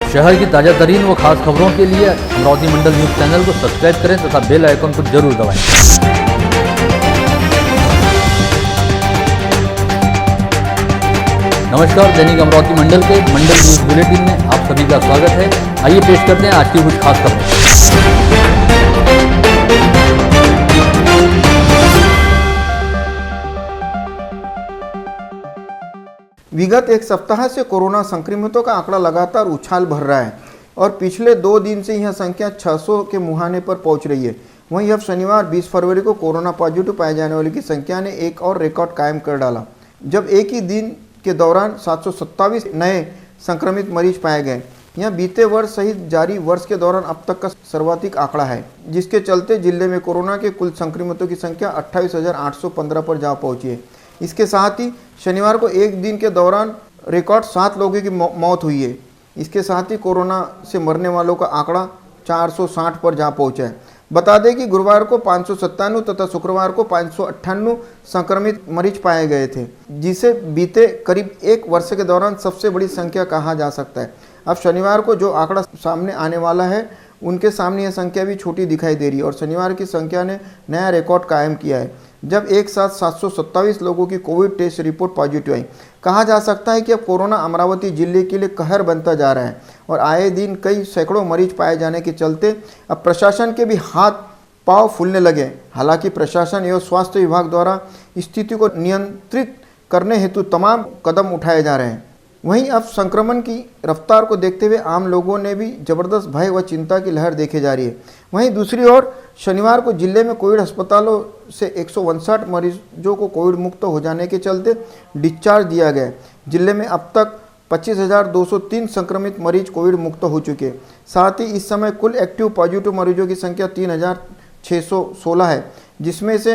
शहर की ताजा तरीन व खास खबरों के लिए अमरावती मंडल न्यूज चैनल को सब्सक्राइब करें तथा बेल आइकन को जरूर दबाएं। नमस्कार, दैनिक अमरावती मंडल के मंडल न्यूज बुलेटिन में आप सभी का स्वागत है। आइए पेश करते हैं आज की कुछ खास खबरें। विगत एक सप्ताह से कोरोना संक्रमितों का आंकड़ा लगातार उछाल भर रहा है और पिछले 2 दिन से यह संख्या 600 के मुहाने पर पहुंच रही है। वहीं अब शनिवार 20 फरवरी को कोरोना पॉजिटिव पाए जाने वाले की संख्या ने एक और रिकॉर्ड कायम कर डाला, जब एक ही दिन के दौरान 727 नए संक्रमित मरीज पाए गए। यह बीते वर्ष सहित जारी वर्ष के दौरान अब तक का सर्वाधिक आंकड़ा है, जिसके चलते जिले में कोरोना के कुल संक्रमितों की संख्या 28,815 पर जा पहुंची है। इसके साथ ही शनिवार को एक दिन के दौरान रिकॉर्ड 7 लोगों की मौत हुई है। इसके साथ ही कोरोना से मरने वालों का आंकड़ा 460 पर जा पहुंचा है। बता दें कि गुरुवार को 597 तथा शुक्रवार को 598 संक्रमित मरीज पाए गए थे, जिसे बीते करीब 1 वर्ष के दौरान सबसे बड़ी संख्या कहा जा सकता है। अब शनिवार को जो आंकड़ा सामने आने वाला है, उनके सामने यह संख्या भी छोटी दिखाई दे रही है और शनिवार की संख्या ने नया रिकॉर्ड कायम किया है, जब एक साथ 727 लोगों की कोविड टेस्ट रिपोर्ट पॉजिटिव आई। कहा जा सकता है कि अब कोरोना अमरावती जिले के लिए कहर बनता जा रहा है और आए दिन कई सैकड़ों मरीज पाए जाने के चलते अब प्रशासन के भी हाथ पांव फूलने लगे। हालांकि प्रशासन एवं स्वास्थ्य विभाग द्वारा स्थिति को नियंत्रित करने हेतु तमाम कदम उठाए जा रहे हैं। वहीं अब संक्रमण की रफ्तार को देखते हुए आम लोगों ने भी जबरदस्त भय व चिंता की लहर देखी जा रही है। वहीं दूसरी ओर शनिवार को जिले में कोविड अस्पतालों से 159 मरीजों को कोविड मुक्त हो जाने के चलते डिस्चार्ज दिया गया। जिले में अब तक 25,203 संक्रमित मरीज कोविड मुक्त हो चुके। साथ ही इस समय कुल एक्टिव पॉजिटिव मरीजों की संख्या 3,616 है, जिसमें से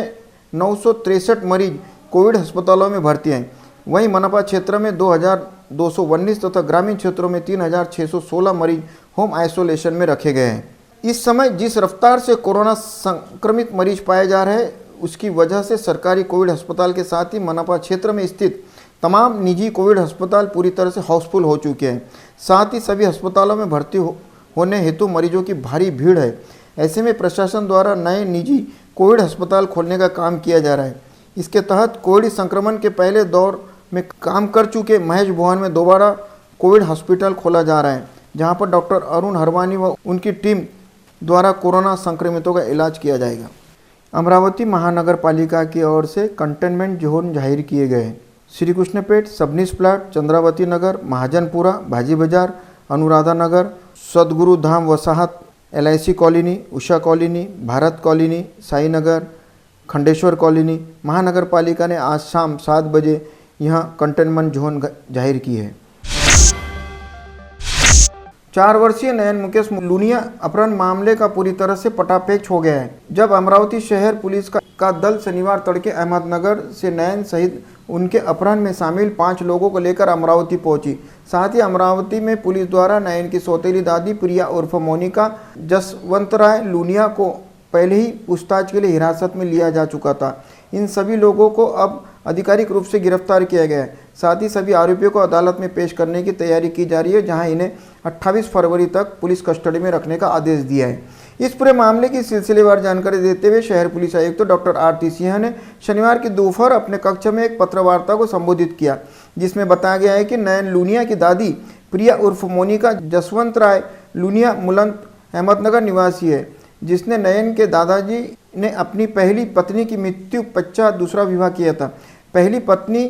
963 मरीज कोविड अस्पतालों में भर्ती हैं। वहीं मनपा क्षेत्र में 2,219 तथा ग्रामीण क्षेत्रों में 3,616 मरीज होम आइसोलेशन में रखे गए हैं। इस समय जिस रफ्तार से कोरोना संक्रमित मरीज पाए जा रहे हैं, उसकी वजह से सरकारी कोविड अस्पताल के साथ ही मनपा क्षेत्र में स्थित तमाम निजी कोविड अस्पताल पूरी तरह से हाउसफुल हो चुके हैं। साथ ही सभी अस्पतालों में भर्ती होने हेतु मरीजों की भारी भीड़ है। ऐसे में प्रशासन द्वारा नए निजी कोविड अस्पताल खोलने का काम किया जा रहा है। इसके तहत कोविड संक्रमण के पहले दौर में काम कर चुके महेश भवन में दोबारा कोविड हॉस्पिटल खोला जा रहा है, जहां पर डॉक्टर अरुण हरवानी व उनकी टीम द्वारा कोरोना संक्रमितों का इलाज किया जाएगा। अमरावती महानगर पालिका की ओर से कंटेनमेंट जोन जाहिर किए गए हैं। श्री कृष्णपेट, सबनीस प्लाट, चंद्रावती नगर, महाजनपुरा, भाजी बाजार, अनुराधा नगर, सदगुरु धाम वसाहत, LIC colony, Usha colony, Bharat colony, Sai Nagar, Khandeshwar colony महानगर पालिका ने आज शाम 7 बजे यहाँ कंटेनमेंट जोन जाहिर की है। 4 वर्षीय नयन मुकेश लूनिया अपहरण मामले का पूरी तरह से पटापेच हो गया है, जब अमरावती शहर पुलिस का दल शनिवार तड़के अहमदनगर से नयन सहित उनके अपहरण में शामिल 5 लोगों को लेकर अमरावती पहुंची। साथ ही अमरावती में पुलिस द्वारा नयन की सौतेली दादी प्रिया उर्फ मोनिका जसवंतराय लूनिया को पहले ही पूछताछ के लिए हिरासत में लिया जा चुका था। इन सभी लोगों को अब आधिकारिक रूप से गिरफ्तार किया गया है। साथ ही सभी आरोपियों को अदालत में पेश करने की तैयारी की जा रही है, जहां इन्हें 28 फरवरी तक पुलिस कस्टडी में रखने का आदेश दिया है। इस पूरे मामले की सिलसिलेवार जानकारी देते हुए शहर पुलिस आयुक्त तो डॉक्टर RT सिंह ने शनिवार की दोपहर अपने कक्ष में एक पत्रवार्ता को संबोधित किया, जिसमें बताया गया है कि नयन लूनिया की दादी प्रिया उर्फ मोनिका जसवंतराय लूनिया मुलंत अहमदनगर निवासी है, जिसने नयन के दादाजी ने अपनी पहली पत्नी की मृत्यु पश्चात दूसरा विवाह किया था। पहली पत्नी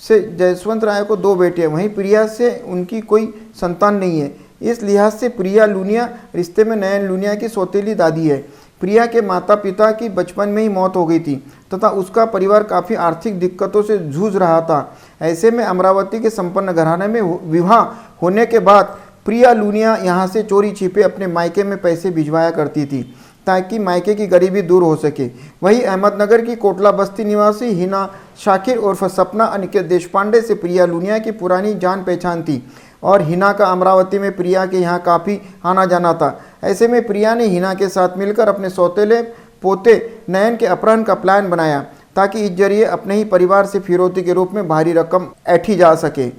से जसवंत राय को 2 बेटे हैं, वहीं प्रिया से उनकी कोई संतान नहीं है। इस लिहाज से प्रिया लूनिया रिश्ते में नयन लूनिया की सौतेली दादी है। प्रिया के माता पिता की बचपन में ही मौत हो गई थी तथा उसका परिवार काफ़ी आर्थिक दिक्कतों से जूझ रहा था। ऐसे में अमरावती के संपन्न घराने में विवाह होने के बाद प्रिया लूनिया यहाँ से चोरी छिपे अपने मायके में पैसे भिजवाया करती थी, ताकि मायके की गरीबी दूर हो सके। वहीं अहमदनगर की कोटला बस्ती निवासी हिना शाकिर उर्फ सपना अनिकेत देशपांडे से प्रिया लूनिया की पुरानी जान पहचान थी और हिना का अमरावती में प्रिया के यहाँ काफ़ी आना जाना था। ऐसे में प्रिया ने हिना के साथ मिलकर अपने सौतेले पोते नयन के अपहरण का प्लान बनाया, ताकि इस जरिए अपने ही परिवार से फिरौती के रूप में भारी रकम ऐंठी जा सके।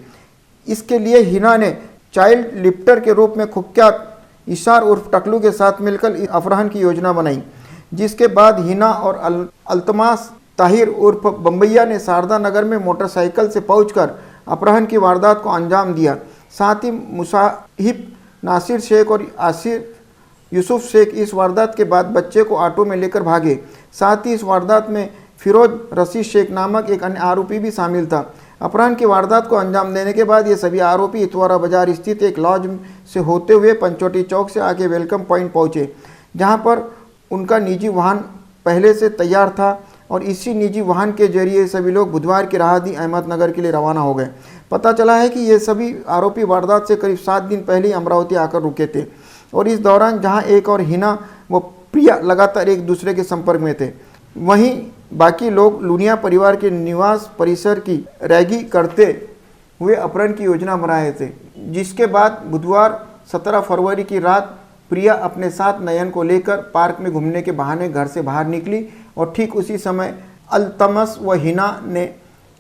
इसके लिए हिना ने चाइल्ड लिफ्टर के रूप में कुख्यात इशार उर्फ टकलू के साथ मिलकर अपहरण की योजना बनाई, जिसके बाद हिना और अल्तमास ताहिर उर्फ बम्बैया ने शारदा नगर में मोटरसाइकिल से पहुंचकर अपहरण की वारदात को अंजाम दिया। साथ ही मुसाहिब नासिर शेख और आसिर यूसुफ शेख इस वारदात के बाद बच्चे को ऑटो में लेकर भागे। साथ ही इस वारदात में फिरोज रशीद शेख नामक एक अन्य आरोपी भी शामिल था। अपहरण की वारदात को अंजाम देने के बाद ये सभी आरोपी इतवारा बाजार स्थित एक लॉज से होते हुए पंचवटी चौक से आके वेलकम पॉइंट पहुंचे, जहां पर उनका निजी वाहन पहले से तैयार था और इसी निजी वाहन के जरिए सभी लोग बुधवार की राहत अहमदनगर के लिए रवाना हो गए। पता चला है कि ये सभी आरोपी वारदात से करीब 7 दिन पहले ही अमरावती आकर रुके थे और इस दौरान जहां एक और हिना व प्रिया लगातार एक दूसरे के संपर्क में थे, वहीं बाकी लोग लुनिया परिवार के निवास परिसर की रैगी करते हुए अपहरण की योजना बनाए थे। जिसके बाद बुधवार 17 फरवरी की रात प्रिया अपने साथ नयन को लेकर पार्क में घूमने के बहाने घर से बाहर निकली और ठीक उसी समय अल्तमस व हिना ने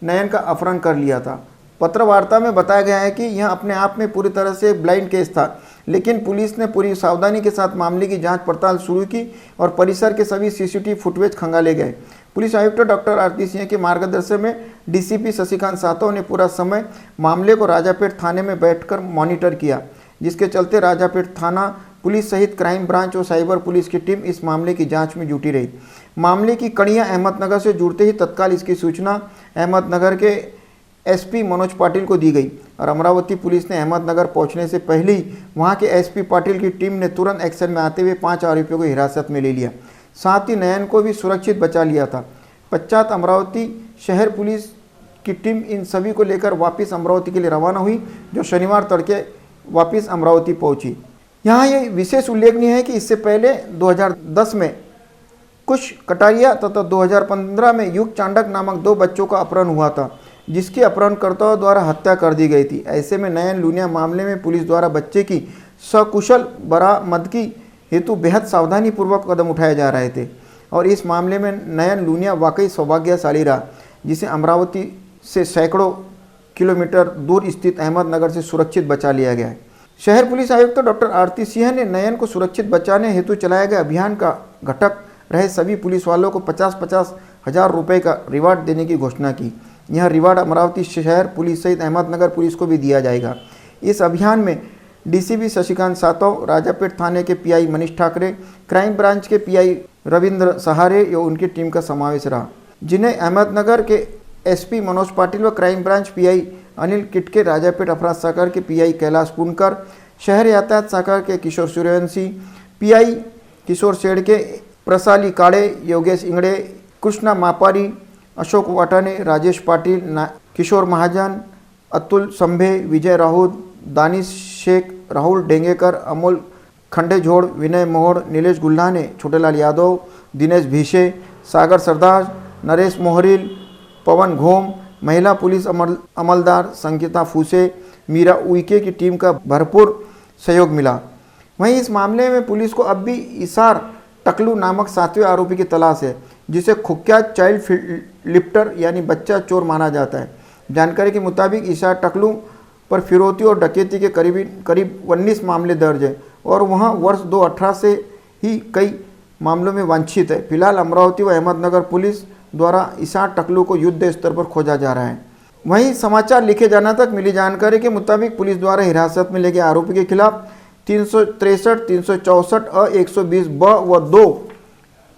नयन का अपहरण कर लिया था। पत्रवार्ता में बताया गया है कि यह अपने आप में पूरी तरह से ब्लाइंड केस था, लेकिन पुलिस ने पूरी सावधानी के साथ मामले की जांच पड़ताल शुरू की और परिसर के सभी सीसीटीवी फुटेज खंगाले गए। पुलिस आयुक्त डॉक्टर आरती सिंह के मार्गदर्शन में डीसीपी शशिकांत सातव ने पूरा समय मामले को राजापेट थाने में बैठकर मॉनिटर किया, जिसके चलते राजापेट थाना पुलिस सहित क्राइम ब्रांच और साइबर पुलिस की टीम इस मामले की जांच में जुटी रही। मामले की कड़ियां अहमदनगर से जुड़ते ही तत्काल इसकी सूचना अहमदनगर के एसपी मनोज पाटिल को दी गई और अमरावती पुलिस ने अहमदनगर पहुंचने से पहले ही वहां के एसपी पाटिल की टीम ने तुरंत एक्शन में आते हुए 5 आरोपियों को हिरासत में ले लिया। साथ ही नयन को भी सुरक्षित बचा लिया था। पश्चात अमरावती शहर पुलिस की टीम इन सभी को लेकर वापस अमरावती के लिए रवाना हुई, जो शनिवार तड़के वापस अमरावती पहुंची। यहाँ ये विशेष उल्लेखनीय है कि इससे पहले 2010 में कुश कटारिया तथा 2015 में युग चांडक नामक 2 बच्चों का अपहरण हुआ था, जिसकी अपहरणकर्ताओं द्वारा हत्या कर दी गई थी। ऐसे में नयन लुनिया मामले में पुलिस द्वारा बच्चे की सकुशल बरामदगी हेतु बेहद सावधानीपूर्वक कदम उठाए जा रहे थे और इस मामले में नयन लुनिया वाकई सौभाग्यशाली रहा, जिसे अमरावती से सैकड़ों किलोमीटर दूर स्थित अहमदनगर से सुरक्षित बचा लिया गया है। शहर पुलिस आयुक्त डॉक्टर आरती सिंह ने नयन को सुरक्षित बचाने हेतु चलाए गए अभियान का घटक रहे सभी पुलिस वालों को 50-50 हज़ार रुपये का रिवार्ड देने की घोषणा की। यह रिवार्ड अमरावती शहर पुलिस सहित अहमदनगर पुलिस को भी दिया जाएगा। इस अभियान में डीसीपी शशिकांत सातव, राजापेट थाने के pi Manish Thackeray, crime branch के पीआई रविंद्र सहारे एवं उनकी टीम का समावेश रहा, जिन्हें अहमदनगर के एसपी मनोज पाटिल व क्राइम ब्रांच पीआई अनिल किटके, राजापेट अपराध शाखा के पीआई कैलाश पुनकर, शहर यातायात शाखा के किशोर सूर्यवंशी, पीआई किशोर शेड़के, प्रसाली काड़े, योगेश इंगड़े, कृष्णा मापारी, अशोक वाटाने, राजेश पाटिल, किशोर महाजन, अतुल संभे, विजय राहुल, दानिश शेख, राहुल डेंगेकर, अमोल खंडेझोड़, विनय मोहड़, नीलेश गुल्हाने, छोटेलाल यादव, दिनेश भीषे, सागर सरदार, नरेश मोहरिल, पवन घोम, महिला पुलिस अमलदार संगीता फूसे, मीरा उइके की टीम का भरपूर सहयोग मिला। वहीं इस मामले में पुलिस को अब भी इशार टकलू नामक 7वें आरोपी की तलाश है, जिसे कुख्यात चाइल्ड लिफ्टर यानी बच्चा चोर माना जाता है। जानकारी के मुताबिक इशार टकलू पर फिरौती और डकैती के करीब 19 मामले दर्ज है और वह वर्ष 2018 से ही कई मामलों में वांछित है। फिलहाल अमरावती व अहमदनगर पुलिस द्वारा इशार टकलू को युद्ध स्तर पर खोजा जा रहा है। वहीं समाचार लिखे जाने तक मिली जानकारी के मुताबिक पुलिस द्वारा हिरासत में ले गए आरोपी के खिलाफ 363, 364 अ 120 ब व 2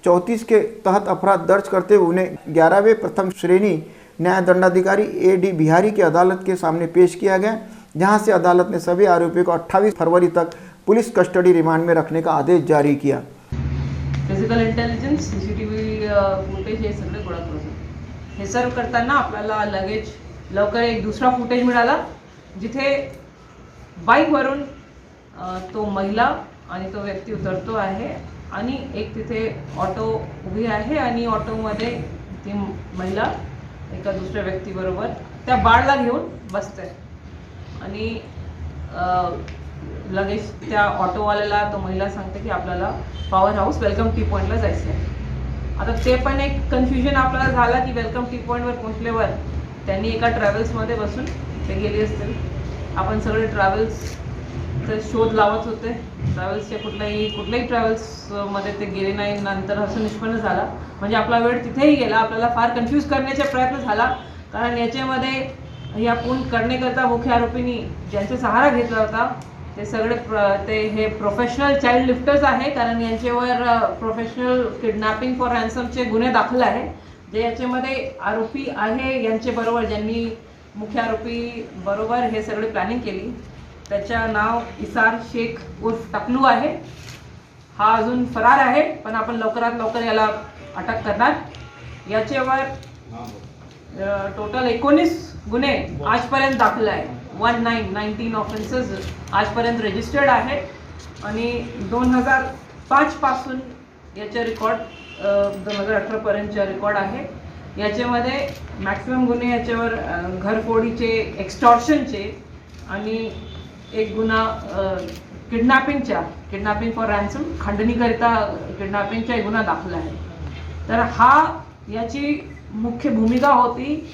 34 के तहत अपराध दर्ज करते हुए उन्हें 11वें प्रथम श्रेणी न्याय दंडाधिकारी ए.डी. बिहारी की अदालत के सामने पेश किया गया, जहां से अदालत ने सभी आरोपियों को 28 फरवरी तक पुलिस कस्टडी रिमांड में रखने का आदेश जारी किया। फिजिकल इंटेलिजन्स, सीसीटीव्ही फुटेज हे सगळे गोळा करू हे सर्व करताना आपल्याला लगेच लवकर एक दुसरा फुटेज मिळाला, जिथे बाईकवरून तो महिला आणि तो व्यक्ती उतरतो आहे आणि एक तिथे ऑटो उभी आहे आणि ऑटोमध्ये ती महिला एका दुसऱ्या व्यक्तीबरोबर त्या बाळला घेऊन बसते आणि लगेच त्या ऑटोवाल्याला तो महिला सांगते की आपल्याला पॉवर हाऊस वेलकम टी पॉईंटला जायचं आहे। आता ते पण एक कन्फ्युजन आपल्याला झाला की वेलकम टी पॉईंटवर पोहोचल्यावर त्यांनी एका ट्रॅव्हल्समध्ये बसून ते गेले असतील। आपण सगळे ट्रॅव्हल्स ते शोध लावत होते ट्रॅव्हल्सच्या कुठल्याही ट्रॅव्हल्समध्ये ते गेले नाही. नंतर असं निष्पन्न झाला, म्हणजे आपला वेळ तिथेही गेला. आपल्याला फार कन्फ्यूज करण्याचा प्रयत्न झाला, कारण याच्यामध्ये या खून करण्याकरता मुख्य आरोपींनी ज्यांचा सहारा घेतला होता ते सगळे हे प्रोफेशनल चाइल्ड लिफ्टर्स आहे, कारण यांच्यावर प्रोफेशनल किडनॅपिंग फॉर रॅन्समचे गुन्हे दाखल आहे. जे याच्यामध्ये आरोपी आहे यांच्याबरोबर, ज्यांनी मुख्य आरोपी बरोबर हे सगळे प्लॅनिंग केली, त्याचं नाव इसार शेख उर्फ टकलू आहे. हा अजून फरार आहे, पण आपण लवकरात लवकर याला अटक करणार. याच्यावर टोटल 19 गुन्हे आजपर्यंत दाखल आहे. 19 ऑफेन्सेस आजपर्यंत रजिस्टर्ड आहे आणि 2005 पासून याचा रेकॉर्ड 2018 पर्यंतचा रेकॉर्ड आहे. याच्यामध्ये मॅक्सिमम गुन्हे याच्यावर घरफोडीचे, एक्स्टॉर्शनचे आणि एक गुन्हा किडनॅपिंग फॉर रॅन्सम, खंडणीकरिता किडनॅपिंगचा गुन्हा दाखल आहे. तर याची मुख्य भूमिका होती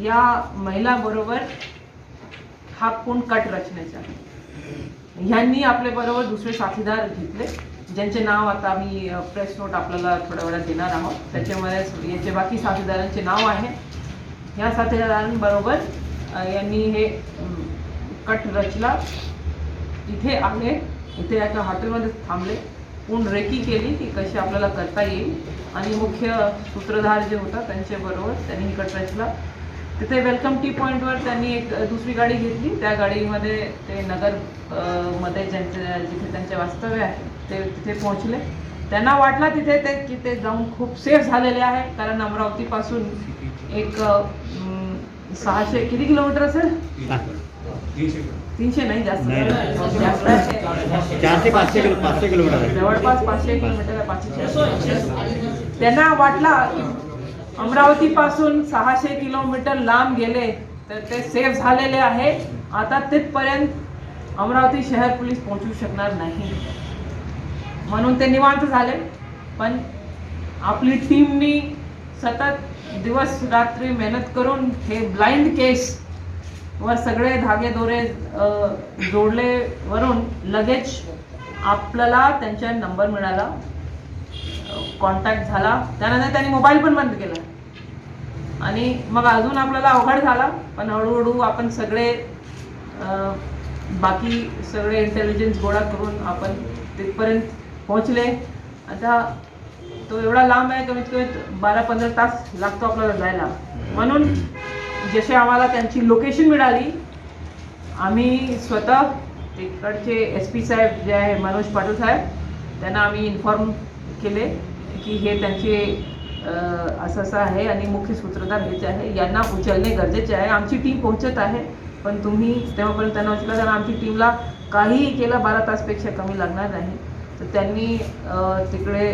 या महिलाबरोबर हा खून कट रचण्याचा. ह्यांनी आपल्याबरोबर दुसरे साथीदार घेतले, ज्यांचे नाव आता आम्ही प्रेस नोट आपल्याला थोड्या वेळात देणार आहोत. त्याच्यामध्ये याचे बाकी साथीदारांचे नाव आहे. ह्या साथीदारांबरोबर यांनी हे कट रचला. इथे आले, इथे एका हॉटेलमध्ये थांबले, पूर्ण रेकी केली की कशी आपल्याला करता येईल, आणि मुख्य सूत्रधार जे होता त्यांच्याबरोबर त्यांनी ही कट रचला. तिथे वेलकम टी पॉईंटवर त्यांनी एक दुसरी गाडी घेतली. त्या गाडीमध्ये ते नगर मध्ये जिथे त्यांचे वास्तव्य आहे तिथे पोहोचले. त्यांना वाटला तिथे की ते जाऊन खूप सेफ झालेले आहे, कारण अमरावतीपासून एक 600 किती किलोमीटर असेल, 300 नाही, जास्त 500 किलोमीटर, जवळपास 500 किलोमीटर आहे. 500. त्यांना वाटला की अमरावतीपासून 600 किलोमीटर लांब गेले तर ते सेफ झालेले आहे. आता तिथपर्यंत अमरावती शहर पोलीस पोहोचू शकणार नाही, म्हणून ते निवांत झाले. पण आपली टीमनी सतत दिवस रात्री मेहनत करून हे ब्लाइंड केस वर सगळे धागे दोरे जोडले. वरून लगेच आपल्याला त्यांचा नंबर मिळाला, कॉन्टॅक्ट झाला. त्यानंतर त्यांनी मोबाईल पण बंद केला आणि मग अजून आपल्याला अवघड झाला. पण हळूहळू आपण सगळे बाकी सगळे इंटेलिजन्स गोळा करून आपण तिथपर्यंत पोहोचले. आता तो एवढा लांब आहे, कमीत कमी 12-15 तास लागतो आपल्याला जायला. म्हणून जसे आम्हाला त्यांची लोकेशन मिळाली, आम्ही स्वतः तिकडचे SP साहेब जे आहे मनोज पाटील साहेब, त्यांना आम्ही इन्फॉर्म केले की हे त्यांचे असं आहे आणि मुख्य सूत्रधार हेच आहे, यांना उचलणे गरजेचे आहे. आमची टीम पोहोचत आहे, पण तुम्ही तेव्हापर्यंत त्यांना उचला, कारण आमची टीमला काहीही केलं 12 तासपेक्षा कमी लागणार नाही. तर त्यांनी तिकडे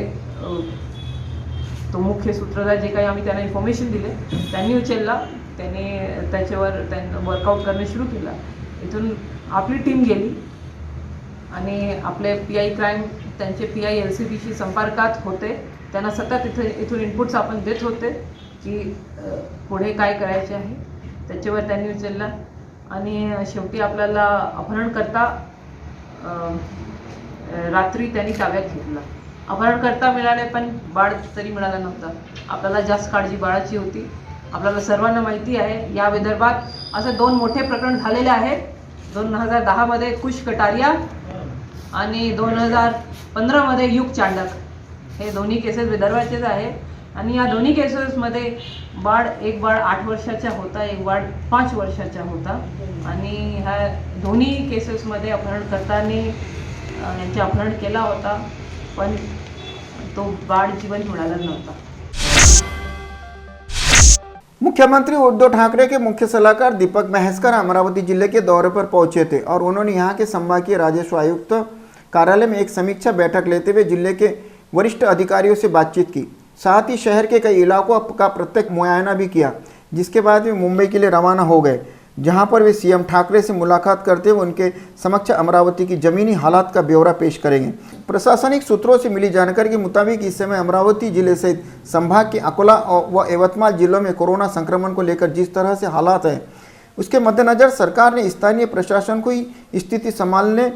तो मुख्य सूत्रधार जे काही आम्ही त्यांना इन्फॉर्मेशन दिले त्यांनी उचलला. त्यांनी त्याच्यावर वर्कआउट करणे सुरू केला. इथून आपली टीम गेली आणि आपले PI क्राईम त्यांचे PI LCBशी संपर्कात होते. त्यांना सतत इथून इनपुट्स आपण देत होते की पुढे काय करायचे आहे. त्याच्यावर त्यांनी उचलला आणि शेवटी आपल्याला अपहरणकर्ता रात्री त्यांनी ताब्यात घेतला. अपहरणकर्ता मिळाले, पण बाळ तरी मिळाला नव्हता. आपल्याला जास्त काळजी बाळाची होती. आपल्याला सर्वांना माहिती आहे या विदर्भात असे 2 मोठे प्रकरण झालेले आहेत. 2010 मध्ये कुश कटारिया आणि 2015 मध्ये युग चांडक, हे दोन्ही केसेस विदर्भाचेच आहे. आणि या दोन्ही केसेसमध्ये एक बाळ 8 वर्षाचा होता, एक बाळ 5 वर्षाचा होता. आणि ह्या दोन्ही केसेसमध्ये अपहरणकर्त्याने यांचे अपहरण केला होता, पण तो बाळ जिवंत मिळाला नव्हता. मुख्यमंत्री उद्धव ठाकरे के मुख्य सलाहकार दीपक महस्कर अमरावती जिले के दौरे पर पहुंचे थे और उन्होंने यहां के संभागीय राजस्व आयुक्त कार्यालय में एक समीक्षा बैठक लेते हुए जिले के वरिष्ठ अधिकारियों से बातचीत की। साथ ही शहर के कई इलाकों का प्रत्यक्ष मुआयना भी किया, जिसके बाद वे मुंबई के लिए रवाना हो गए, जहां पर वे CM ठाकरे से मुलाकात करते हुए उनके समक्ष अमरावती की ज़मीनी हालात का ब्यौरा पेश करेंगे। प्रशासनिक सूत्रों से मिली जानकारी के मुताबिक इस समय अमरावती जिले सहित संभाग के अकोला व यवतमाल जिलों में कोरोना संक्रमण को लेकर जिस तरह से हालात हैं, उसके मद्देनज़र सरकार ने स्थानीय प्रशासन को ही स्थिति संभालने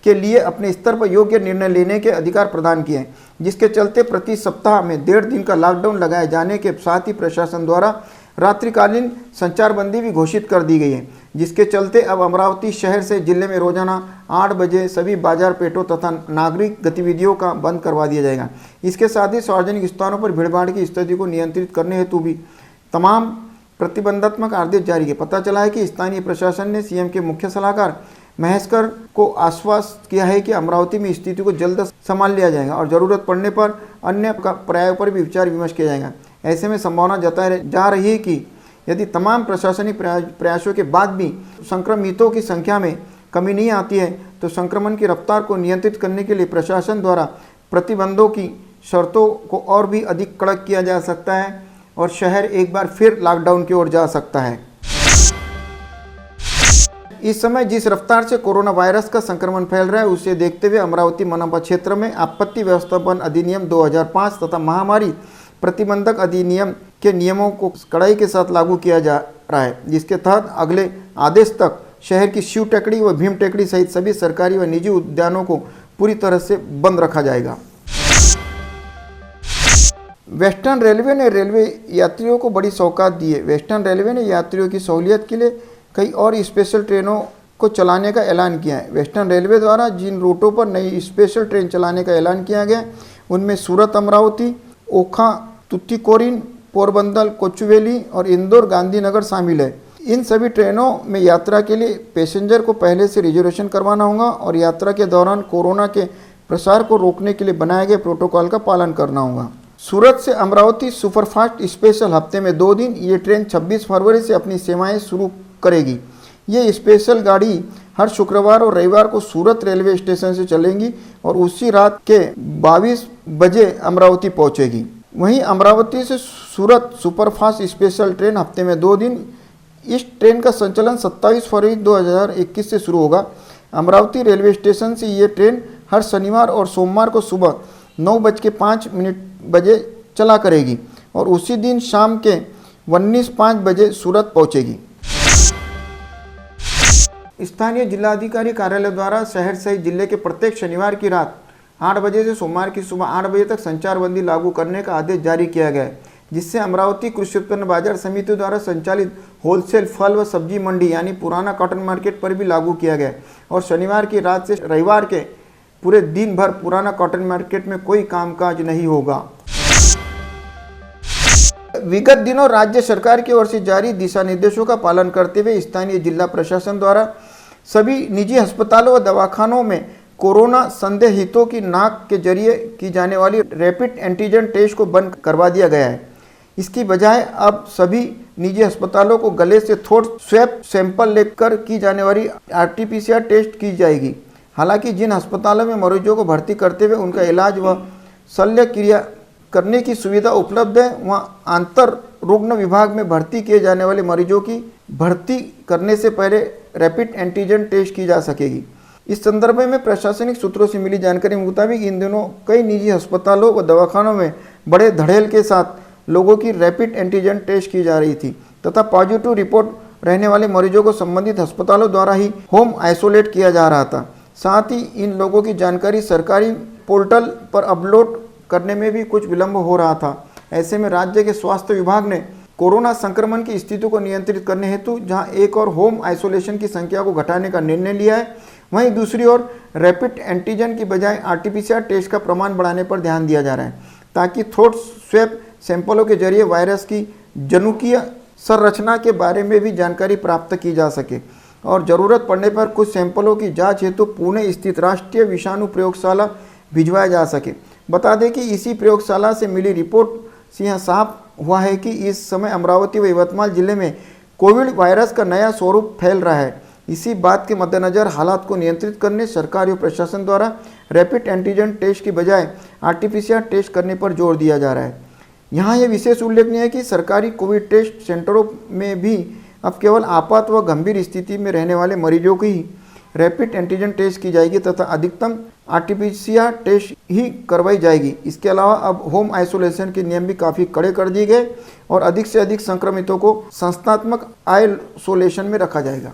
के लिए अपने स्तर पर योग्य निर्णय लेने के अधिकार प्रदान किए हैं, जिसके चलते प्रति सप्ताह में 1.5 दिन का लॉकडाउन लगाए जाने के साथ ही प्रशासन द्वारा रात्रिकालीन संचारबंदी भी घोषित कर दी गई है, जिसके चलते अब अमरावती शहर से जिले में रोजाना 8 बजे सभी बाजार पेटों तथा नागरिक गतिविधियों का बंद करवा दिया जाएगा। इसके साथ ही सार्वजनिक स्थानों पर भीड़भाड़ की स्थिति को नियंत्रित करने हेतु भी तमाम प्रतिबंधात्मक आदेश जारी किए। पता चला है कि स्थानीय प्रशासन ने सीएम के मुख्य सलाहकार महेशकर को आश्वस्त किया है कि अमरावती में स्थिति को जल्द संभाल लिया जाएगा और जरूरत पड़ने पर अन्य पर्यायों पर भी विचार विमर्श किया जाएगा। ऐसे में संभावना जताई जा रही है कि यदि तमाम प्रशासनिक प्रयासों के बाद भी संक्रमितों की संख्या में कमी नहीं आती है तो संक्रमण की रफ्तार को नियंत्रित करने के लिए प्रशासन द्वारा प्रतिबंधों की शर्तों को और भी अधिक कड़क किया जा सकता है और शहर एक बार फिर लॉकडाउन की ओर जा सकता है। इस समय जिस रफ्तार से कोरोना वायरस का संक्रमण फैल रहा है उसे देखते हुए अमरावती मनपा क्षेत्र में आपत्ति व्यवस्थापन अधिनियम 2005 तथा महामारी प्रतिबंधक अधिनियम के नियमों को कड़ाई के साथ लागू किया जा रहा है, जिसके तहत अगले आदेश तक शहर की शिव टेकड़ी व भीम टेकड़ी सहित सभी सरकारी व निजी उद्यानों को पूरी तरह से बंद रखा जाएगा। वेस्टर्न रेलवे ने रेलवे यात्रियों को बड़ी सौगात दी है। वेस्टर्न रेलवे ने यात्रियों की सहूलियत के लिए कई और स्पेशल ट्रेनों को चलाने का ऐलान किया है। वेस्टर्न रेलवे द्वारा जिन रूटों पर नई स्पेशल ट्रेन चलाने का ऐलान किया गया उनमें सूरत अमरावती, ओखा तुतीकोरिन, पोरबंदर कोचुवेली और इंदौर गांधीनगर शामिल है। इन सभी ट्रेनों में यात्रा के लिए पैसेंजर को पहले से रिजर्वेशन करवाना होगा और यात्रा के दौरान कोरोना के प्रसार को रोकने के लिए बनाए गए प्रोटोकॉल का पालन करना होगा। सूरत से अमरावती सुपरफास्ट स्पेशल हफ्ते में 2 दिन ये ट्रेन 26 फरवरी से अपनी सेवाएं शुरू करेगी। ये स्पेशल गाड़ी हर शुक्रवार और रविवार को सूरत रेलवे स्टेशन से चलेंगी और उसी रात के 22 बजे अमरावती पहुंचेगी। वहीं अमरावती से सूरत सुपरफास्ट स्पेशल ट्रेन हफ्ते में 2 दिन, इस ट्रेन का संचालन 27 फरवरी 2021 से शुरू होगा। अमरावती रेलवे स्टेशन से ये ट्रेन हर शनिवार और सोमवार को सुबह 9:05 बजे चला करेगी और उसी दिन शाम के 19:05 बजे सूरत पहुंचेगी। स्थानीय जिलाधिकारी कार्यालय द्वारा शहर सहित जिले के प्रत्येक शनिवार की रात 8 बजे से सोमवार की सुबह 8 बजे तक संचारबंदी लागू करने का आदेश जारी किया गया है, जिससे अमरावती कृषि उत्पन्न बाजार समिति द्वारा संचालित होलसेल फल व सब्जी मंडी यानी पुराना कॉटन मार्केट पर भी लागू किया गया है और शनिवार की रात से रविवार के पूरे दिन भर पुराना कॉटन मार्केट में कोई कामकाज नहीं होगा। विगत दिनों राज्य सरकार की ओर से जारी दिशा निर्देशों का पालन करते हुए स्थानीय जिला प्रशासन द्वारा सभी निजी अस्पतालों व दवाखानों में कोरोना संदेहितों की नाक के जरिए की जाने वाली रैपिड एंटीजन टेस्ट को बंद करवा दिया गया है। इसकी बजाय अब सभी निजी अस्पतालों को गले से थ्रोट स्वैब सैंपल लेकर की जाने वाली RT-PCR टेस्ट की जाएगी। हालांकि जिन अस्पतालों में मरीजों को भर्ती करते हुए उनका इलाज व शल्य क्रिया करने की सुविधा उपलब्ध है, वहाँ आंतर रुग्ण विभाग में भर्ती किए जाने वाले मरीजों की भर्ती करने से पहले रैपिड एंटीजन टेस्ट की जा सकेगी। इस संदर्भ में प्रशासनिक सूत्रों से मिली जानकारी के मुताबिक इन दिनों कई निजी अस्पतालों व दवाखानों में बड़े धड़ेल के साथ लोगों की रैपिड एंटीजन टेस्ट की जा रही थी तथा पॉजिटिव रिपोर्ट रहने वाले मरीजों को संबंधित अस्पतालों द्वारा ही होम आइसोलेट किया जा रहा था। साथ ही इन लोगों की जानकारी सरकारी पोर्टल पर अपलोड करने में भी कुछ विलंब हो रहा था। ऐसे में राज्य के स्वास्थ्य विभाग ने कोरोना संक्रमण की स्थिति को नियंत्रित करने हेतु जहां एक और होम आइसोलेशन की संख्या को घटाने का निर्णय लिया है, वहीं दूसरी ओर रैपिड एंटीजन की बजाय RT-PCR टेस्ट का प्रमाण बढ़ाने पर ध्यान दिया जा रहा है ताकि थ्रोट स्वैब सैंपलों के जरिए वायरस की जनुकीय संरचना के बारे में भी जानकारी प्राप्त की जा सके और ज़रूरत पड़ने पर कुछ सैंपलों की जांच हेतु पुणे स्थित राष्ट्रीय विषाणु प्रयोगशाला भिजवाया जा सके। बता दें कि इसी प्रयोगशाला से मिली रिपोर्ट से यह साफ हुआ है कि इस समय अमरावती व यवतमाल जिले में कोविड वायरस का नया स्वरूप फैल रहा है। इसी बात के मद्देनज़र हालात को नियंत्रित करने सरकार और प्रशासन द्वारा रैपिड एंटीजन टेस्ट की बजाय RT-PCR टेस्ट करने पर जोर दिया जा रहा है। यहाँ यह विशेष उल्लेखनीय है कि सरकारी कोविड टेस्ट सेंटरों में भी अब केवल आपात व गंभीर स्थिति में रहने वाले मरीजों की ही रैपिड एंटीजन टेस्ट की जाएगी तथा अधिकतम RT-PCR टेस्ट ही करवाई जाएगी। इसके अलावा अब होम आइसोलेशन के नियम भी काफ़ी कड़े कर दिए गए और अधिक से अधिक संक्रमितों को संस्थात्मक आइसोलेशन में रखा जाएगा।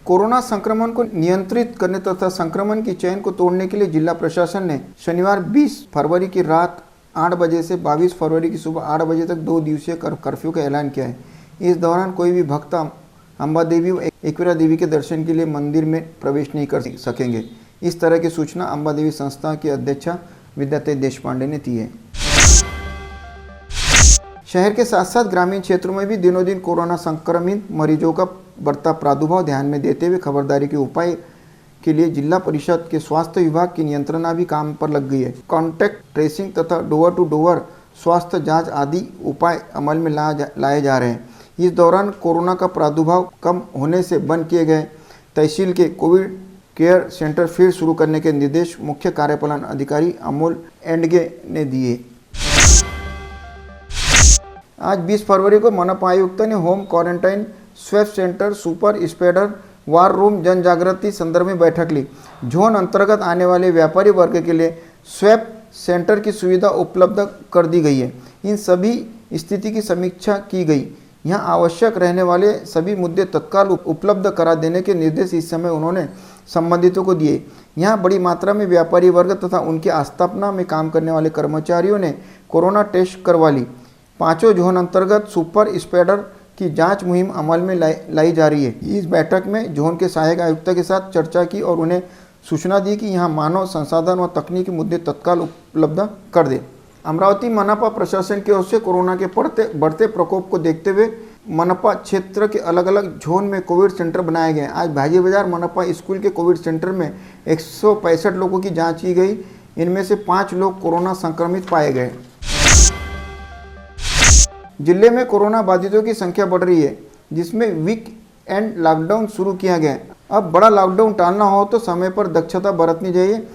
कोरोना संक्रमण को नियंत्रित करने तथा संक्रमण की चेन को तोड़ने के लिए जिला प्रशासन ने शनिवार 20 फरवरी की रात 8 बजे से 22 फरवरी की सुबह 8 बजे तक 2 दिवसीय कर्फ्यू का ऐलान किया है। इस दौरान कोई भी भक्त अम्बा देवी व एकवीरा देवी के दर्शन के लिए मंदिर में प्रवेश नहीं कर सकेंगे। इस तरह की सूचना अम्बा देवी संस्था की अध्यक्षा विद्याते देशपांडे ने दी है। शहर के साथ साथ ग्रामीण क्षेत्रों में भी दिनों दिन कोरोना संक्रमित मरीजों का बढ़ता प्रादुर्भाव ध्यान में देते हुए खबरदारी के उपाय के लिए जिला परिषद के स्वास्थ्य विभाग की नियंत्रणा भी काम पर लग गई है। कॉन्टैक्ट ट्रेसिंग तथा डोर टू डोर स्वास्थ्य जांच आदि उपाय अमल में लाए जा रहे हैं। इस दौरान कोरोना का प्रादुर्भाव कम होने से बंद किए गए तहसील के कोविड केयर सेंटर फिर शुरू करने के निर्देश मुख्य कार्यपालन अधिकारी अमोल एंडगे ने दिए। आज 20 फरवरी को मनपा आयुक्त ने home quarantine swap centre super spreader war room जन जागृति संदर्भ में बैठक ली। जोन अंतर्गत आने वाले व्यापारी वर्ग के लिए स्वैप सेंटर की सुविधा उपलब्ध कर दी गई है। इन सभी स्थिति की समीक्षा की गई। यहाँ आवश्यक रहने वाले सभी मुद्दे तत्काल उपलब्ध करा देने के निर्देश इस समय उन्होंने संबंधितों को दिए। यहाँ बड़ी मात्रा में व्यापारी वर्ग तथा उनकी आस्थापना में काम करने वाले कर्मचारियों ने कोरोना टेस्ट करवा ली। 5 जोन अंतर्गत सुपर स्प्रेडर की जांच मुहिम अमल में लाई जा रही है। इस बैठक में जोन के सहायक आयुक्त के साथ चर्चा की और उन्हें सूचना दी कि यहां मानव संसाधन व तकनीकी मुद्दे तत्काल उपलब्ध कर दे। अमरावती मनपा प्रशासन की ओर से कोरोना के बढ़ते प्रकोप को देखते हुए मनपा क्षेत्र के अलग अलग जोन में कोविड सेंटर बनाए गए। आज भाजी बाजार मनपा स्कूल के कोविड सेंटर में 165 लोगों की जाँच की गई। इनमें से 5 लोग कोरोना संक्रमित पाए गए। जिले में कोरोना बाधितों की संख्या बढ़ रही है, जिसमें वीक एंड लॉकडाउन शुरू किया गया है। अब बड़ा लॉकडाउन टालना हो तो समय पर दक्षता बरतनी चाहिए।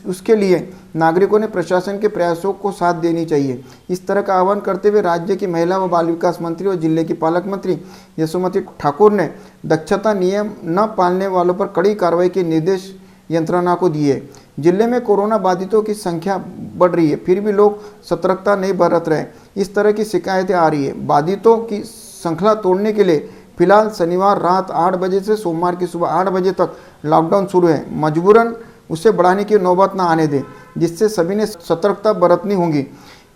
उसके लिए नागरिकों ने प्रशासन के प्रयासों को साथ देनी चाहिए। इस तरह का आह्वान करते हुए राज्य की महिला व बाल विकास मंत्री और जिले की पालक मंत्री यशोमती ठाकुर ने दक्षता नियम न पालने वालों पर कड़ी कार्रवाई के निर्देश यंत्रणा को दिए। जिले में कोरोना बाधितों की संख्या बढ़ रही है, फिर भी लोग सतर्कता नहीं बरत रहे। इस तरह की शिकायतें आ रही है। बाधितों की श्रृंखला तोड़ने के लिए फिलहाल शनिवार रात 8 बजे से सोमवार की सुबह 8 बजे तक लॉकडाउन शुरू है। मजबूरन उसे बढ़ाने की नौबत न आने दें, जिससे सभी ने सतर्कता बरतनी होगी।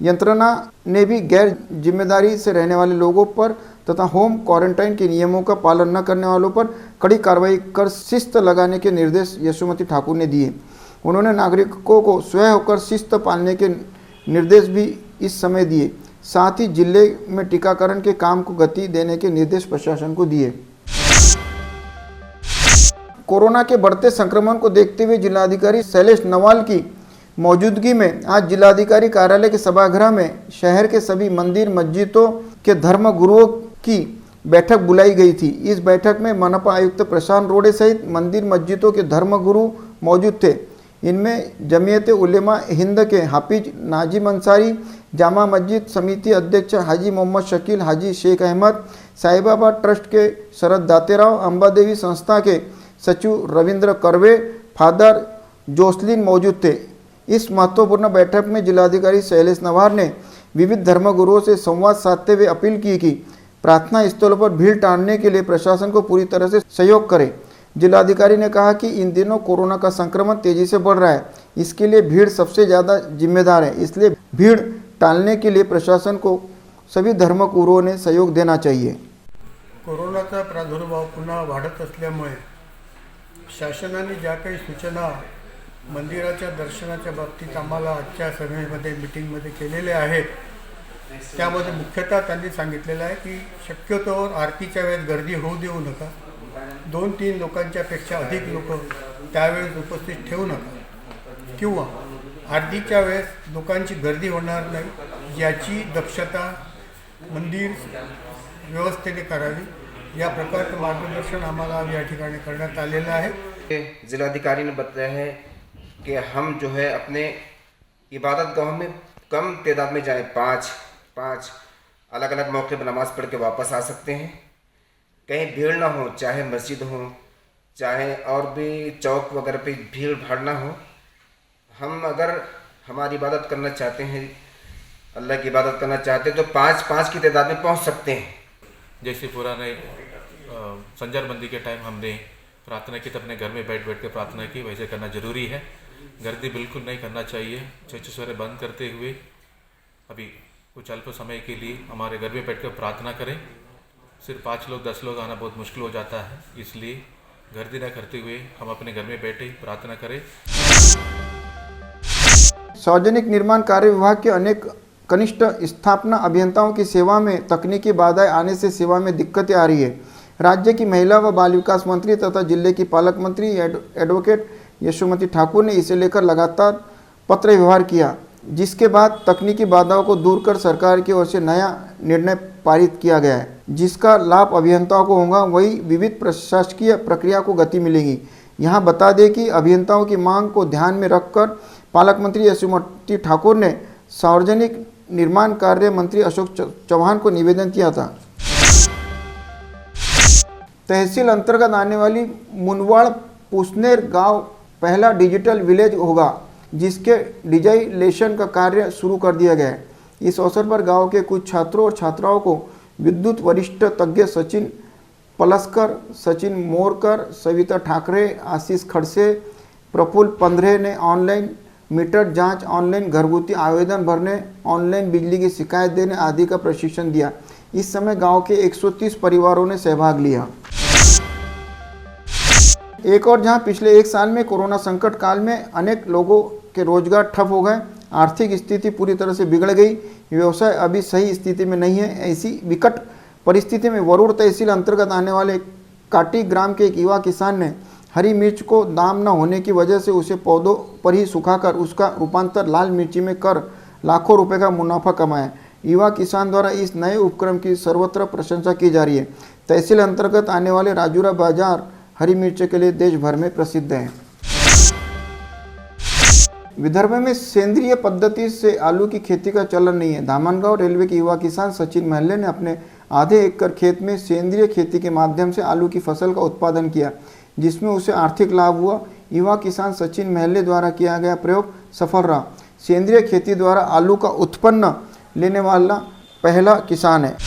यंत्रणा ने भी गैर जिम्मेदारी से रहने वाले लोगों पर तथा होम क्वारंटाइन के नियमों का पालन न करने वालों पर कड़ी कार्रवाई कर शिस्त लगाने के निर्देश यशोमती ठाकुर ने दिए। उन्होंने नागरिकों को स्वयं होकर शिस्त पालने के निर्देश भी इस समय दिए। साथ ही जिले में टीकाकरण के काम को गति देने के निर्देश प्रशासन को दिए। कोरोना के बढ़ते संक्रमण को देखते हुए जिलाधिकारी शैलेश नवाल की मौजूदगी में आज जिलाधिकारी कार्यालय के सभागृह में शहर के सभी मंदिर मस्जिदों के धर्म गुरुओं की बैठक बुलाई गई थी। इस बैठक में मनपा आयुक्त प्रशांत रोडे सहित मंदिर मस्जिदों के धर्म गुरु मौजूद थे। इनमें जमीयत उलेमा हिंद के हाफिज नाजिम अंसारी, जामा मस्जिद समिति अध्यक्ष हाजी मोहम्मद शकील, हाजी शेख अहमद, साईं बाबा ट्रस्ट के शरद दातेराव, अम्बा देवी संस्था के सचिव रविंद्र करवे, फादर जोसलिन मौजूद थे। इस महत्वपूर्ण बैठक में जिलाधिकारी शैलेश नवार ने विविध धर्मगुरुओं से संवाद साधते हुए अपील की कि प्रार्थना स्थलों पर भीड़ टालने के लिए प्रशासन को पूरी तरह से सहयोग करें। जिलाधिकारी ने कहा कि इन दिनों कोरोना का संक्रमण तेजी से बढ़ रहा है, इसके लिए भीड़ सबसे ज़्यादा जिम्मेदार है। इसलिए भीड़ टालने के लिए प्रशासन को सभी धर्मगुरुओं ने सहयोग देना चाहिए। कोरोनाचा प्रादुर्भाव पुन्हा वाढत असल्यामुळे शासनाने ज्या काही सूचना मंदिराच्या दर्शनाच्या बाबतीत आम्हाला आजच्या सभेमध्ये मीटिंगमध्ये केलेल्या आहेत, त्यामध्ये मुख्यतः त्यांनी सांगितलेलं आहे की शक्यतोवर आरतीच्या वेळेस गर्दी होऊ देऊ नका। 2-3 लोकांच्यापेक्षा अधिक लोक त्यावेळेस उपस्थित ठेवू नका किंवा आरतीच्या वेळेस लोकांची गर्दी होणार नाही याची दक्षता मंदिर व्यवस्थेने करावी। या प्रकारचं मार्गदर्शन आम्हाला या ठिकाणी करण्यात आलेलं आहे। जिलाधिकारी ने बताया है कि हम जो है अपने इबादत गाहों में कम तादाद में जाएं, 5 अलग अलग मौके पर नमाज़ पढ़ के वापस आ सकते हैं। कहीं भीड़ ना हो, चाहे मस्जिद हो चाहे और भी चौक वगैरह पे भीड़ भाड़ ना हो। हम अगर हमारी इबादत करना चाहते हैं, अल्लाह की इबादत करना चाहते हैं तो 5 की तादाद में पहुंच सकते हैं। जैसे पुराने संजार बंदी के टाइम हमने प्रार्थना की तो अपने घर में बैठ के प्रार्थना की, वैसे करना जरूरी है। गर्दी बिल्कुल नहीं करना चाहिए। चर्च सवेरे बंद करते हुए अभी कुछ अल्प समय के लिए हमारे घर में बैठ कर प्रार्थना करें। सिर्फ 5 लोग 10 लोग आना बहुत मुश्किल हो जाता है, इसलिए गर्दी न करते हुए हम अपने घर में बैठे प्रार्थना करें। सार्वजनिक निर्माण कार्य विभाग के अनेक कनिष्ठ स्थापना अभियंताओं की सेवा में तकनीकी बाधाएं आने से सेवा में दिक्कतें आ रही है। राज्य की महिला व बाल विकास मंत्री तथा जिले की पालक मंत्री एडवोकेट यशोमती ठाकुर ने इसे लेकर लगातार पत्र व्यवहार किया, जिसके बाद तकनीकी बाधाओं को दूर कर सरकार की ओर से नया निर्णय पारित किया गया है, जिसका लाभ अभियंताओं को होगा। वही विविध प्रशासकीय प्रक्रिया को गति मिलेगी। यहाँ बता दें कि अभियंताओं की मांग को ध्यान में रखकर पालक मंत्री यशोमती ठाकुर ने सार्वजनिक निर्माण कार्य मंत्री अशोक चौहान को निवेदन किया था। तहसील अंतर्गत आने वाली मुनवाड़ पुसनेर गांव पहला डिजिटल विलेज होगा, जिसके डिजिटलाइजेशन का कार्य शुरू कर दिया गया है। इस अवसर पर गांव के कुछ छात्रों और छात्राओं को विद्युत वरिष्ठ तज्ञ सचिन पलस्कर, सचिन मोरकर, सविता ठाकरे, आशीष खड़से, प्रफुल्ल पंद्रे ने ऑनलाइन मीटर जांच, ऑनलाइन घरगुती आवेदन भरने, ऑनलाइन बिजली की शिकायत देने आदि का प्रशिक्षण दिया। इस समय गांव के 130 परिवारों ने सहभाग लिया। एक और जहां पिछले 1 साल में कोरोना संकट काल में अनेक लोगों के रोजगार ठप हो गए, आर्थिक स्थिति पूरी तरह से बिगड़ गई, व्यवसाय अभी सही स्थिति में नहीं है। ऐसी विकट परिस्थिति में वरुड़ तहसील अंतर्गत आने वाले काटी ग्राम के एक युवा किसान ने हरी मिर्च को दाम न होने की वजह से उसे पौधों पर ही सुखाकर उसका रूपांतर लाल मिर्ची में कर लाखों रुपए का मुनाफा कमाया। युवा किसान द्वारा इस नए उपक्रम की सर्वत्र प्रशंसा की जा रही है। तहसील अंतर्गत आने वाले राजूरा बाजार हरी मिर्च के लिए देश भर में प्रसिद्ध है। विदर्भ में सेंद्रीय पद्धति से आलू की खेती का चलन नहीं है। धामनगांव रेलवे के युवा किसान सचिन महले ने अपने आधे एकड़ खेत में सेंद्रीय खेती के माध्यम से आलू की फसल का उत्पादन किया, जिसमें उसे आर्थिक लाभ हुआ। युवा किसान सचिन महले द्वारा किया गया प्रयोग सफल रहा। सेंद्रीय खेती द्वारा आलू का उत्पन्न लेने वाला पहला किसान है।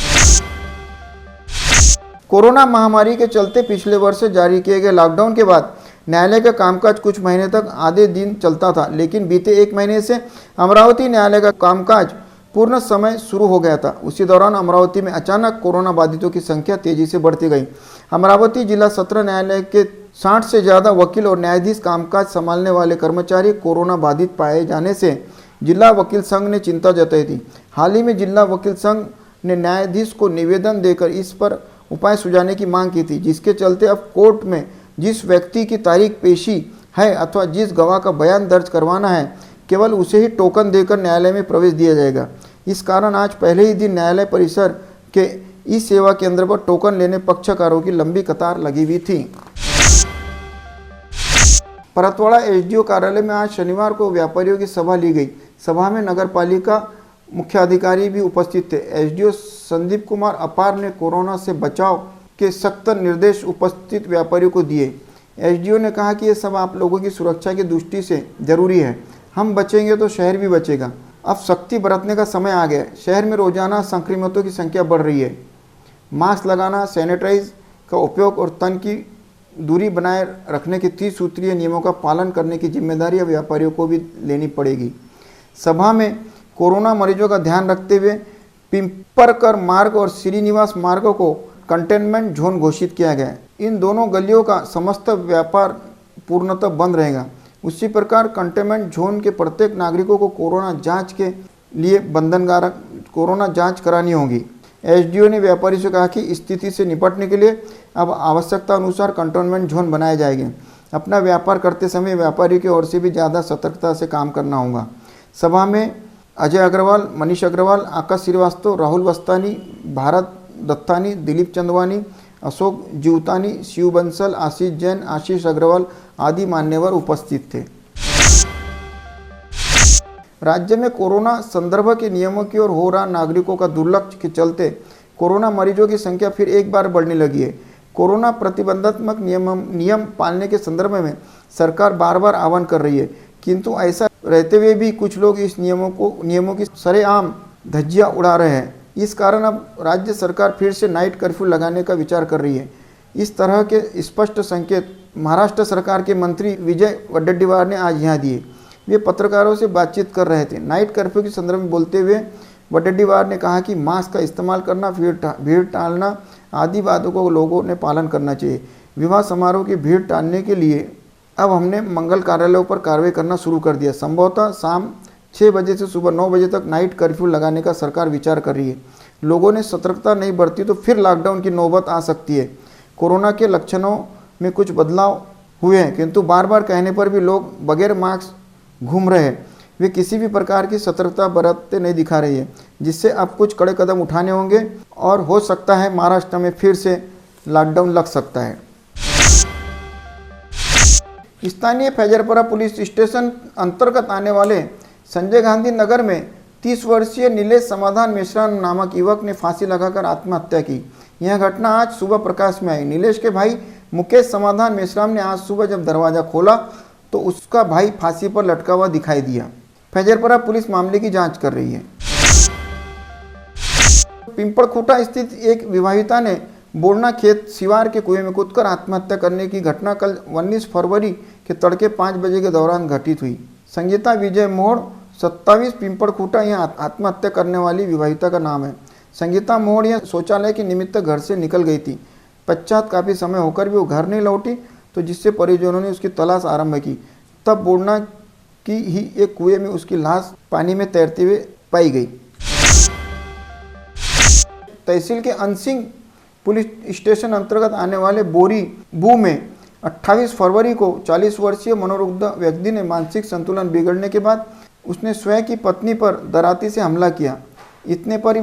कोरोना महामारी के चलते पिछले वर्ष जारी किए गए लॉकडाउन के बाद न्यायालय का कामकाज कुछ महीने तक आधे दिन चलता था, लेकिन बीते 1 महीने से अमरावती न्यायालय का कामकाज पूर्ण समय शुरू हो गया था। उसी दौरान अमरावती में अचानक कोरोना बाधितों की संख्या तेजी से बढ़ती गई। अमरावती जिला सत्र न्यायालय के 60 से ज़्यादा वकील और न्यायाधीश कामकाज संभालने वाले कर्मचारी कोरोना बाधित पाए जाने से जिला वकील संघ ने चिंता जताई थी। हाल ही में जिला वकील संघ ने न्यायाधीश को निवेदन देकर इस पर उपाय सुझाने की मांग की थी, जिसके चलते अब कोर्ट में जिस व्यक्ति की तारीख पेशी है अथवा जिस गवाह का बयान दर्ज करवाना है, केवल उसे ही टोकन देकर न्यायालय में प्रवेश दिया जाएगा। इस कारण आज पहले ही दिन न्यायालय परिसर के ई सेवा केंद्र पर टोकन लेने पक्षकारों की लंबी कतार लगी हुई थी। परतवाड़ा एसडीओ कार्यालय में आज शनिवार को व्यापारियों की सभा ली गई। सभा में नगरपालिका मुख्याधिकारी भी उपस्थित थे। एसडीओ संदीप कुमार अपार ने कोरोना से बचाव के सख्त निर्देश उपस्थित व्यापारियों को दिए। एसडीओ ने कहा कि ये सब आप लोगों की सुरक्षा की दृष्टि से जरूरी है। हम बचेंगे तो शहर भी बचेगा। अब सख्ती बरतने का समय आ गया है। शहर में रोजाना संक्रमितों की संख्या बढ़ रही है। मास्क लगाना, सैनिटाइज का उपयोग और तन की दूरी बनाए रखने के 30 सूत्रीय नियमों का पालन करने की जिम्मेदारी अब व्यापारियों को भी लेनी पड़ेगी। सभा में कोरोना मरीजों का ध्यान रखते हुए पिंपरकर मार्ग और श्रीनिवास मार्ग को कंटेनमेंट जोन घोषित किया गया है। इन दोनों गलियों का समस्त व्यापार पूर्णतः बंद रहेगा। उसी प्रकार कंटेनमेंट जोन के प्रत्येक नागरिकों को कोरोना जांच के लिए बंधनकारक कोरोना जांच करानी होगी। एसडीओ ने व्यापारी से कहा कि स्थिति से निपटने के लिए अब आवश्यकता अनुसार कंटेनमेंट जोन बनाए जाएंगे। अपना व्यापार करते समय व्यापारी की ओर से भी ज़्यादा सतर्कता से काम करना होगा। सभा में अजय अग्रवाल, मनीष अग्रवाल, आकाश श्रीवास्तव, राहुल वस्तानी, भारत दत्तानी, दिलीप चंदवानी, अशोक जीवतानी, शिव बंसल, आशीष जैन, आशीष अग्रवाल आदि मान्यवर उपस्थित थे। राज्य में कोरोना संदर्भ के नियमों की ओर हो रहा नागरिकों का दुर्लक्ष्य के चलते कोरोना मरीजों की संख्या फिर एक बार बढ़ने लगी है। कोरोना प्रतिबंधात्मक नियम पालने के संदर्भ में सरकार बार बार आह्वान कर रही है, किंतु ऐसा रहते हुए भी कुछ लोग इस नियमों की सरेआम धज्जियां उड़ा रहे हैं। इस कारण अब राज्य सरकार फिर से नाइट कर्फ्यू लगाने का विचार कर रही है। इस तरह के स्पष्ट संकेत महाराष्ट्र सरकार के मंत्री विजय वडेट्टीवार ने आज यहाँ दिए। वे पत्रकारों से बातचीत कर रहे थे। नाइट कर्फ्यू के संदर्भ में बोलते हुए वडेट्टीवार ने कहा कि मास्क का इस्तेमाल करना, भीड़ टालना आदि बातों को लोगों ने पालन करना चाहिए। विवाह समारोह की भीड़ टालने के लिए अब हमने मंगल कार्यालयों पर कार्रवाई करना शुरू कर दिया। संभवतः शाम 6 बजे से सुबह 9 बजे तक नाइट कर्फ्यू लगाने का सरकार विचार कर रही है। लोगों ने सतर्कता नहीं बरती तो फिर लॉकडाउन की नौबत आ सकती है। कोरोना के लक्षणों में कुछ बदलाव हुए हैं, किंतु बार बार कहने पर भी लोग बगैर मास्क घूम रहे हैं। वे किसी भी प्रकार की सतर्कता बरतते नहीं दिखा रही है, जिससे अब कुछ कड़े कदम उठाने होंगे और हो सकता है महाराष्ट्र में फिर से लॉकडाउन लग सकता है। स्थानीय फैजरपुरा पुलिस स्टेशन अंतर्गत आने वाले संजय गांधी नगर में 30 वर्षीय नीलेश समाधान मेश्राम नामक युवक ने फांसी लगाकर आत्महत्या की। यह घटना आज सुबह प्रकाश में आई। नीलेश के भाई मुकेश समाधान मेश्राम ने आज सुबह जब दरवाजा खोला तो उसका भाई फांसी पर लटका हुआ दिखाई दिया। फैजरपुरा पुलिस मामले की जांच कर रही है। पिंपड़खूटा स्थित एक विवाहिता ने बोड़ना खेत शिवार के कुएं में कूदकर आत्महत्या करने की घटना कल 19 फरवरी के तड़के 5 बजे के दौरान घटित हुई। संगीता विजय मोड़ 27 पिंपड़खूटा यह आत्महत्या करने वाली विवाहिता का नाम है। संगीता मोड़ यह शौचालय के निमित्त घर से निकल गई थी। पश्चात काफ़ी समय होकर भी वो घर नहीं लौटी, तो जिससे परिजनों ने उसकी तलाश आरंभ की। तब बोड़ना की ही एक कुएं में उसकी लाश पानी में तैरते हुए पाई गई। तहसील के अनसिंह पुलिस स्टेशन अंतर्गत आने वाले बोरी बू में 28 फरवरी को 40 वर्षीय मनोरुग्ध व्यक्ति ने मानसिक संतुलन बिगड़ने के बाद उसने स्वयं की पत्नी पर दराती से हमला किया। इतने पर ही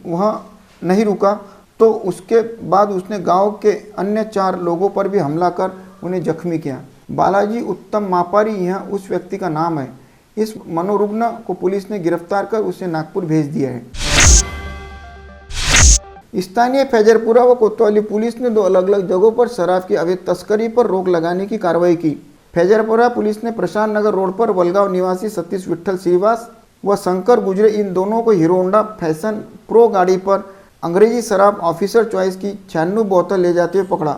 वह नहीं रुका तो उसके बाद उसने गांव के अन्य 4 लोगों पर भी हमला कर उन्हें जख्मी किया। बालाजी उत्तम मापारी यह उस व्यक्ति का नाम है। इस मनोरुग्ण को पुलिस ने गिरफ्तार कर उसे नागपुर भेज दिया है। स्थानीय फैजरपुरा व कोतवाली पुलिस ने 2 अलग अलग जगहों पर शराब की अवैध तस्करी पर रोक लगाने की कार्रवाई की। फैजरपुरा पुलिस ने प्रशांत नगर रोड पर वलगांव निवासी सतीश विठल श्रीवास व शंकर गुजरे इन दोनों को हीरो होंडा फैशन प्रो गाड़ी पर अंग्रेजी शराब ऑफिसर चॉइस की 96 बोतल ले जाते हुए पकड़ा।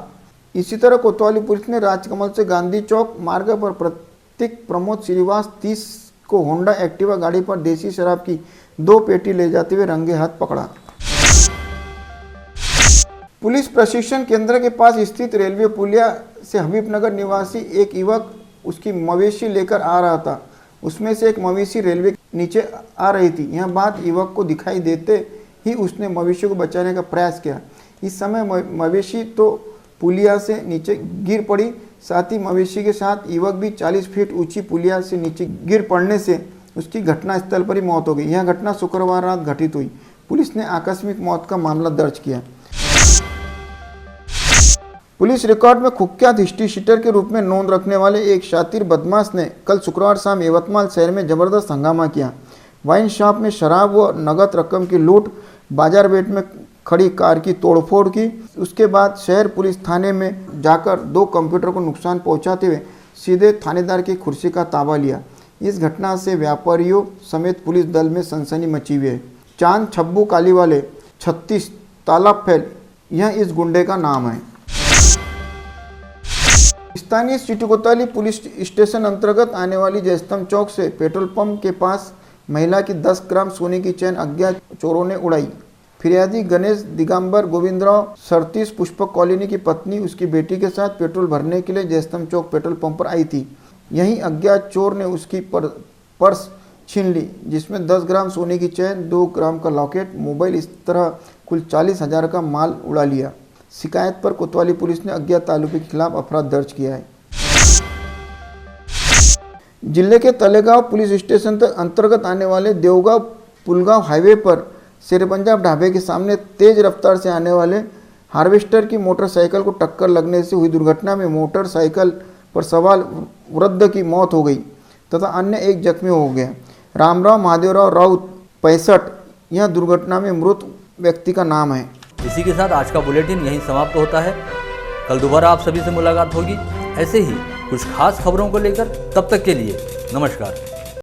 इसी तरह कोतवाली पुलिस ने राजकमल से गांधी चौक मार्ग पर प्रतीक प्रमोद श्रीवास 30 को होंडा एक्टिवा गाड़ी पर देसी शराब की 2 पेटी ले जाते हुए रंगे हाथ पकड़ा। पुलिस प्रशिक्षण केंद्र के पास स्थित रेलवे पुलिया से हबीबनगर निवासी एक युवक उसकी मवेशी लेकर आ रहा था। उसमें से एक मवेशी रेलवे के नीचे आ रही थी। यह बात युवक को दिखाई देते ही उसने मवेशी को बचाने का प्रयास किया। इस समय मवेशी तो पुलिया से नीचे गिर पड़ी। साथ ही मवेशी के साथ युवक भी 40 फीट ऊंची पुलिया से नीचे गिर पड़ने से उसकी घटनास्थल पर ही मौत हो गई। यह घटना शुक्रवार रात घटित हुई। पुलिस ने आकस्मिक मौत का मामला दर्ज किया। पुलिस रिकॉर्ड में कुख्यात हिस्ट्री शीटर के रूप में नोंद रखने वाले एक शातिर बदमाश ने कल शुक्रवार शाम यवतमाल शहर में जबरदस्त हंगामा किया। वाइन शॉप में शराब व नगद रकम की लूट, बाजार बेट में खड़ी कार की तोड़फोड़ की। उसके बाद शहर पुलिस थाने में जाकर 2 कंप्यूटर को नुकसान पहुंचाते हुए सीधे थानेदार की कुर्सी का ताबा लिया। इस घटना से व्यापारियों समेत पुलिस दल में सनसनी मची हुई है। चांद छब्बू कालीवाले 36 तालाब फैल यह इस गुंडे का नाम है। स्थानीय सिटी कोतवाली पुलिस स्टेशन अंतर्गत आने वाली जयस्तंभ चौक से पेट्रोल पंप के पास महिला की 10 ग्राम सोने की चैन अज्ञात चोरों ने उड़ाई। फिरियादी गणेश दिगंबर गोविंदराव 37 पुष्पक कॉलोनी की पत्नी उसकी बेटी के साथ पेट्रोल भरने के लिए जयस्तंभ चौक पेट्रोल पंप पर आई थी। यहीं अज्ञात चोर ने उसकी पर्स छीन ली, जिसमें 10 ग्राम सोने की चैन, 2 ग्राम का लॉकेट, मोबाइल, इस तरह कुल 40,000 का माल उड़ा लिया। शिकायत पर कोतवाली पुलिस ने अज्ञात आरोपी के खिलाफ अपराध दर्ज किया है। जिले के तलेगांव पुलिस स्टेशन तक अंतर्गत आने वाले देवगांव पुलगांव हाईवे पर शेर पंजाब ढाबे के सामने तेज रफ्तार से आने वाले हार्वेस्टर की मोटरसाइकिल को टक्कर लगने से हुई दुर्घटना में मोटरसाइकिल पर सवार वृद्ध की मौत हो गई तथा अन्य एक जख्मी हो गया। रामराव महादेवराव राउत 65 यह दुर्घटना में मृत व्यक्ति का नाम है। इसी के साथ आज का बुलेटिन यहीं समाप्त होता है। कल दोबारा आप सभी से मुलाकात होगी ऐसे ही कुछ खास खबरों को लेकर। तब तक के लिए नमस्कार।